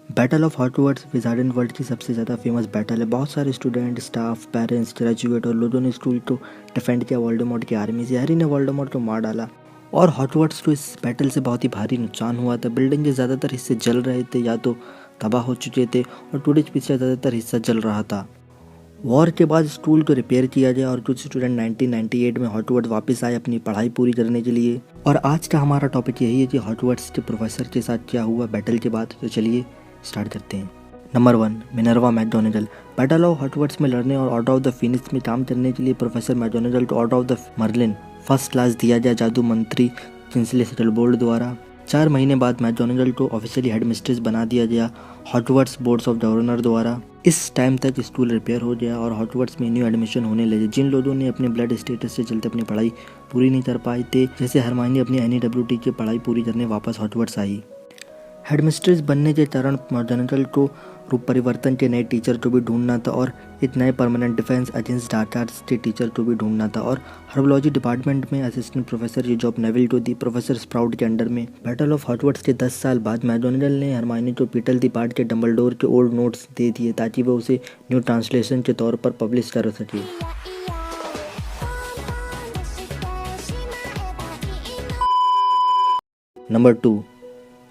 Battle of Hogwarts विज़ार्डन world की सबसे ज़्यादा फेमस बैटल है। बहुत सारे स्टूडेंट, स्टाफ, पेरेंट्स, ग्रेजुएट और लोगों ने स्कूल को डिफेंड किया वोल्डेमॉर्ट की आर्मी से। हैरी ने वोल्डेमॉर्ट को मार डाला और हॉगवर्ट्स को इस बैटल से बहुत ही भारी नुकसान हुआ था। बिल्डिंग के ज़्यादातर हिस्से जल रहे थे या तो तबाह हो चुके थे और टूरिस्ट पीछे ज़्यादातर हिस्सा जल रहा था। वॉर के बाद स्कूल को रिपेयर किया गया और कुछ स्टूडेंट 1998 में हॉगवर्ट्स वापस आए अपनी पढ़ाई पूरी करने के लिए। और आज का हमारा टॉपिक यही है कि हॉगवर्ट्स के प्रोफेसर के साथ क्या हुआ बैटल के बाद। तो चलिए स्टार्ट करते हैं। Number 1, Minerva McGonagall. Battle of Hogwarts में लड़ने और ऑर्डर ऑफ द फिनिक्स में काम करने के लिए प्रोफेसर मैकगोनागल को order of the Merlin first class दिया गया जादू मंत्री चिंसले शटलबोल्ट द्वारा। 4 महीने बाद मैकगोनागल को ऑफिशियली हेड मिस्ट्रेस बना दिया गया हॉगवर्ट्स बोर्ड्स ऑफ गवर्नर द्वारा। इस टाइम तक स्कूल रिपेयर हो गया और हॉगवर्ट्स में न्यू एडमिशन होने लगे। जिन लोगों ने अपने ब्लड स्टेटस से चलते अपनी पढ़ाई पूरी नहीं कर पाए थे, जैसे हरमाइनी अपनी NEWT की पढ़ाई पूरी करने वापस हॉगवर्ट्स आई। हेडमिस्ट्रेस बनने के कारण मैकगोनागल को रूप परिवर्तन के नए टीचर को भी ढूंढना था और एक नए permanent defence against dark arts के टीचर को भी ढूंढना था। और हर्बोलॉजी डिपार्टमेंट में असिस्टेंट प्रोफेसर की जॉब नेविल को दी, प्रोफेसर स्प्राउट के अंडर में। बैटल ऑफ हॉगवर्ट्स के 10 साल बाद मैकगोनागल ने हरमाइनी को पीटल दी पार्ट के डंबलडोर के ओल्ड नोट्स दे दिए ताकि वह उसे न्यू ट्रांसलेशन के तौर पर पब्लिश कर सके। Number 2,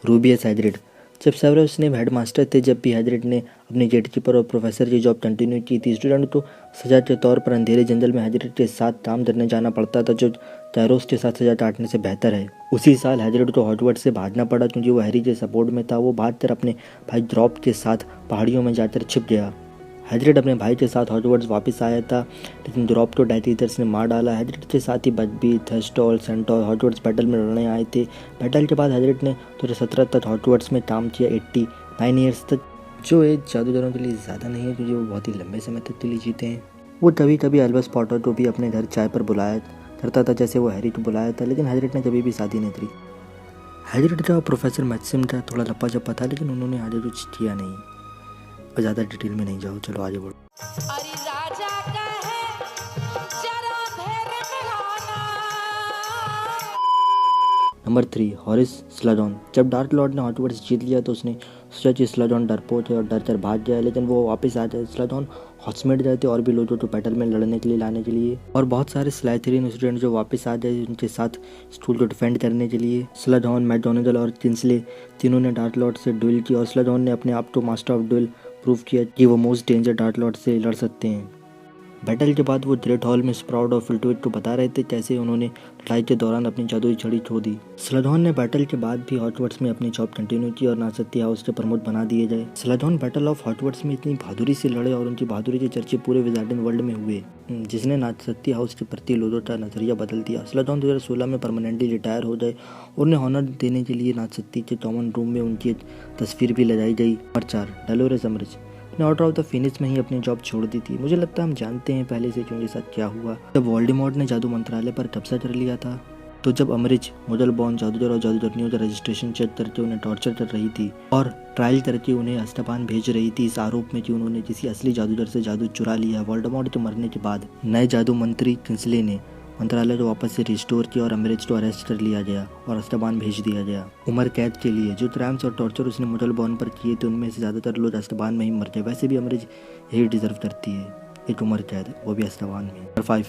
Rubeus Hagrid. जब सेवरस स्नेप हेडमास्टर थे, जब भी हैग्रिड ने अपनी गेटकीपर और प्रोफेसर की जॉब कंटिन्यू की थी, स्टूडेंट को सजा के तौर पर अंधेरे जंगल में हैग्रिड के साथ काम करने जाना पड़ता था, जो कैरोस के साथ सजा काटने से बेहतर है। उसी साल हैग्रिड को हॉगवर्ट्स से भागना पड़ा क्योंकि वो हैरी के सपोर्ट में था। वो भागकर अपने भाई ड्रॉप के साथ पहाड़ियों में जाकर छिप गया। हैग्रिड अपने भाई के साथ हॉगवर्ट्स वापस आया था, लेकिन ड्रॉप को डेथ ईटर्स ने मार डाला। हैग्रिड के साथ ही बग्बी, थर्स्टॉल, सेंटोर हॉगवर्ट्स बैटल में लड़ने आए थे। बैटल के बाद हैग्रिड ने 2017 तक हॉगवर्ट्स में काम किया, 89 ईयर्स तक, जो एज जादूगरों के लिए ज़्यादा नहीं है क्योंकि वो बहुत ही लंबे समय तक के लिए जीते हैं। वो कभी कभी अल्बस पॉटर को भी अपने घर चाय पर बुलाया करता था, जैसे वो हैरी को बुलाया था, लेकिन हैग्रिड ने कभी भी शादी नहीं करी। हैग्रिड का प्रोफेसर मैक्सिम का थोड़ा लप्पा जप्पा था, लेकिन उन्होंने आगे कुछ किया नहीं। और ज़्यादा डिटेल में नहीं जाओ, चलो आगे बढ़ो। अरे राजा का है जरा धैर्य मिलाना। Number 3, Horace Slughorn. जब डार्क लॉर्ड ने हॉगवर्ट्स जीत लिया तो उसने सोचा कि स्लगॉन डरपोक है और डर कर भाग गया, लेकिन वो वापस आ जाए। स्लगॉन हॉग्समीड गए थे और भी लोगों को बैटल में लड़ने के लिए लाने के लिए, और बहुत सारे स्लाइथरिन स्टूडेंट जो वापस आ जाए उनके साथ स्कूल को डिफेंड करने के लिए। स्लगॉन, मैकगोनागल और चिंसले तीनों ने डार्क लॉर्ड से ड्यूल की और स्लगॉन ने अपने आप को मास्टर ऑफ ड्यूल प्रूव किया कि वो मोस्ट डेंजर डार्क लॉर्ड से लड़ सकते हैं। बैटल के बाद वो ग्रेट हॉल में स्प्राउट और फिल्टवेट को बता रहे थे कैसे उन्होंने लड़ाई के दौरान अपनी जादुई छड़ी खो दी। स्लगॉन ने बैटल के बाद भी हॉगवर्ट्स में अपनी जॉब कंटिन्यू की और नासत्ती हाउस के प्रमोट बना दिए गए। स्लगॉन बैटल ऑफ हॉगवर्ट्स में इतनी बहादुरी से लड़े और उनकी बहादुरी के चर्चे पूरे विज़ार्डन वर्ल्ड में हुए, जिसने नासत्ती हाउस के प्रति लोगों का नजरिया बदल दिया। स्लगॉन 2016 में परमानेंटली रिटायर हो गए। उन्हें ऑनर देने के लिए नासत्ती के कॉमन रूम में उनकी तस्वीर भी लगाई गई। नंबर 4, डलोरेस अम्बरिज ने ऑर्डर ऑफ द फिनिक्स में ही अपनी जॉब छोड़ दी थी। मुझे लगता है हम जानते हैं पहले से कि उनके साथ क्या हुआ। जब वोल्डेमॉर्ट ने जादू मंत्रालय पर कब्जा कर लिया था, तो जब अम्बरिज मुगल बॉर्न जादूगर और जादूगरनियों का रजिस्ट्रेशन चेक करके उन्हें टॉर्चर कर रही थी और ट्रायल करके उन्हें अज़्काबान भेज रही थी इस आरोप में कि उन्होंने किसी असली जादूगर से जादू चुरा लिया। वोल्डेमॉर्ट के मरने के बाद नए जादू मंत्री किंसले ने मंत्रालय को वापस से रिस्टोर किया और अम्बरिज को अरेस्ट कर लिया गया और अज़्काबान भेज दिया गया उम्र कैद के लिए। जो क्राइम्स और टॉर्चर उसने मुगल बॉर्न पर किए थे उनमें से ज़्यादातर लोग अज़्काबान में ही मर गए। वैसे भी अम्बरिज यही डिजर्व करती है, एक उम्र कैद, वो भी अज़्काबान में। Number 5,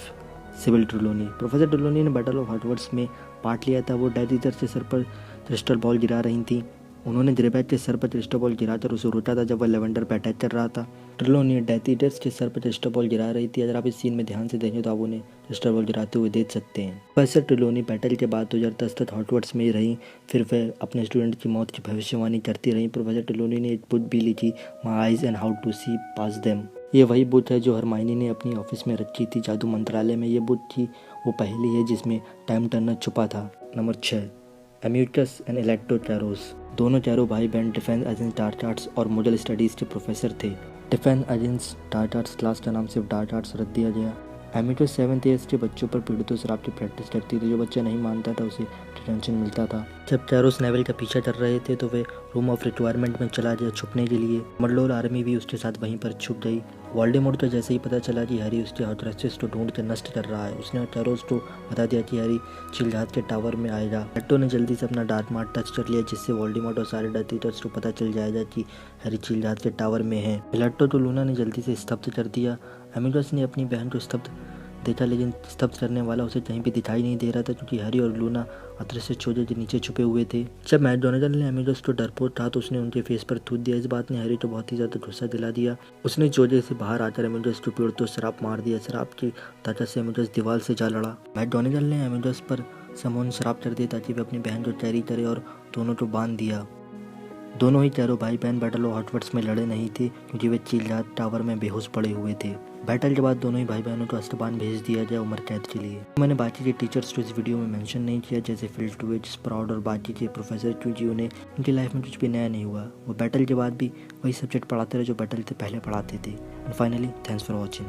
Sybill Trelawney. Professor Trelawney ने बैटल ऑफ हॉगवर्ट्स में पार्ट लिया था। वो डेथ ईटर से सर पर क्रिस्टल बॉल गिरा रही थी। उन्होंने ग्रेबैक के सर पर क्रिस्टल बॉल गिराकर उसे रोका था जब वह लेवेंडर पर अटैक कर रहा था। ट्रेलॉनी डेथ ईटर्स के सर पर क्रिस्टल बॉल गिरा रही थी। अगर आप इस सीन में ध्यान से देखें तो आप उन्हें क्रिस्टल बॉल गिराते हुए देख सकते हैं। प्रोफेसर ट्रेलॉनी बैटल के बाद 2010 तक हॉगवर्ट्स में ही रही, फिर वह अपने स्टूडेंट की मौत की भविष्यवाणी करती रही। प्रोफेसर ट्रेलॉनी ने एक बुक भी लिखी, my eyes and how to see past them. ये वही बुक है जो हरमाइनी ने अपनी ऑफिस में रखी थी जादू मंत्रालय में। ये बुक थी वो पहली है जिसमें टाइम टर्नर छुपा था। Number 6, Amycus and Alecto Carrow. दोनों चारों भाई बहन डिफेंस एजेंस डार्क आर्ट्स और मुगल स्टडीज़ के प्रोफेसर थे। Defence against dark arts class का नाम सिर्फ डार्क आर्ट्स रख दिया गया एमिजोस 7th ईयर्स के बच्चों पर पीड़ितों शराब की प्रैक्टिस करती थी। जो बच्चा नहीं मानता था उसे डिटेंशन मिलता था। जब टैरोस नेवल का पीछा कर रहे थे तो वे रूम ऑफ रिक्वायरमेंट में चला गया छुपने के लिए। मडलोर आर्मी भी उसके साथ वहीं पर छुप गई। वोल्डेमॉर्ट को जैसे ही पता चला कि हैरी उसके हॉर्क्रक्सेस को ढूंढ कर नष्ट कर रहा है, उसने टैरोस को बता दिया कि हैरी चिलहाद के टावर में आएगा। लेटो ने जल्दी से अपना डार्क मार्क टच कर लिया, जिससे वोल्डेमॉर्ट और सारे डेथ ईटर्स को पता चल जाएगा कि हैरी चिलहाद के टावर में है। लेटो तो लूना ने जल्दी से स्तब्ध कर दिया। एमिगस ने अपनी बहन को स्तब्ध देखा, लेकिन स्तब्ध करने वाला उसे कहीं भी दिखाई नहीं दे रहा था, क्योंकि हैरी और लूना अदृश्य चोजे के नीचे छुपे हुए थे। जब मैकडोनाल्ड ने एमिगस को डरपोक कहा तो उसने उनके फेस पर थूक दिया। इस बात ने हैरी को बहुत ही ज़्यादा गुस्सा दिला दिया। उसने चोजे से बाहर आकर एमिगस को पीड़ितों शराब मार दिया। शराब की ताकत से एमिगस दीवार से जा लड़ा। मैकडोनाल्ड ने एमिगस पर समून शराब कर दिया ताकि वे अपनी बहन को कैरी करे और दोनों को बांध दिया। दोनों ही चारों भाई बहन बैटल ऑफ हॉगवर्ट्स में लड़े नहीं थे, क्योंकि वे चिलहाद टावर में बेहोश पड़े हुए थे। बैटल के बाद दोनों ही भाई बहनों को अस्तबान भेज दिया गया उम्र कैद के लिए। मैंने बाकी के टीचर्स को इस वीडियो में मेंशन नहीं किया, जैसे फिल्टविच, स्प्राउट और बाकी के प्रोफेसर, क्योंकि उन्हें उनकी लाइफ में कुछ भी नया नहीं हुआ। वो बैटल के बाद भी वही सब्जेक्ट पढ़ाते रहे जो बैटल से पहले पढ़ाते थे। And finally, thanks for watching.